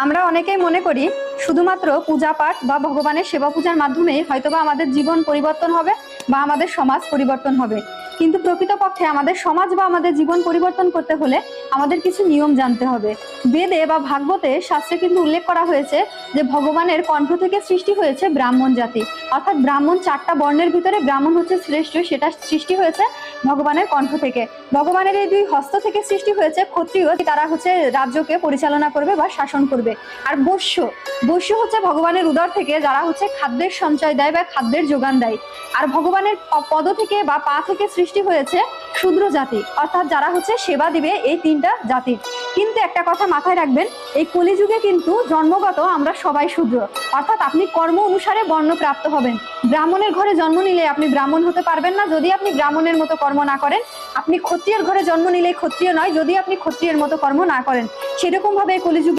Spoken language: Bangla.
আমরা অনেকেই মনে করি শুধুমাত্র পূজা পাঠ বা ভগবানের সেবা পূজার মাধ্যমেই হয়তোবা আমাদের জীবন পরিবর্তন হবে বা আমাদের সমাজ পরিবর্তন হবে। কিন্তু প্রকৃতপক্ষে আমাদের সমাজ বা আমাদের জীবন পরিবর্তন করতে হলে আমাদের কিছু নিয়ম জানতে হবে। বেদে বা ভাগবতে শাস্ত্রে কিন্তু উল্লেখ করা হয়েছে যে ভগবানের কণ্ঠ থেকে সৃষ্টি হয়েছে ব্রাহ্মণ জাতি, অর্থাৎ ব্রাহ্মণ 4টা বর্ণের ভিতরে ব্রাহ্মণ হচ্ছে শ্রেষ্ঠ, সেটা সৃষ্টি হয়েছে ভগবানের কণ্ঠ থেকে। ভগবানের এই 2 হস্ত থেকে সৃষ্টি হয়েছে ক্ষত্রিয়, তারা হচ্ছে রাজ্যকে পরিচালনা করবে বা শাসন করবে। আর বৈশ্য, বৈশ্য হচ্ছে ভগবানের উদর থেকে, যারা হচ্ছে খাদ্যের সঞ্চয় দেয় বা খাদ্যের যোগান দেয়। আর ভগবানের পদ থেকে বা পা থেকে সৃষ্টি হয়েছে শূদ্র জাতি, অর্থাৎ যারা হচ্ছে সেবা দিবে এই 3টা জাতির। কিন্তু একটা কথা মাথায় রাখবেন, এই কলিযুগে কিন্তু জন্মগত আমরা সবাই শূদ্র, অর্থাৎ আপনি কর্ম অনুসারে বর্ণ প্রাপ্ত হবেন। ব্রাহ্মণের ঘরে জন্ম নিলে আপনি ব্রাহ্মণ হতে পারবেন না যদি আপনি ব্রাহ্মণের মতো কর্ম না করেন। আপনি ক্ষত্রিয়ের ঘরে জন্ম নিলে ক্ষত্রিয় নয় যদি আপনি ক্ষত্রিয়ের মতো কর্ম না করেন। সেরকম ভাবে কলিযুগে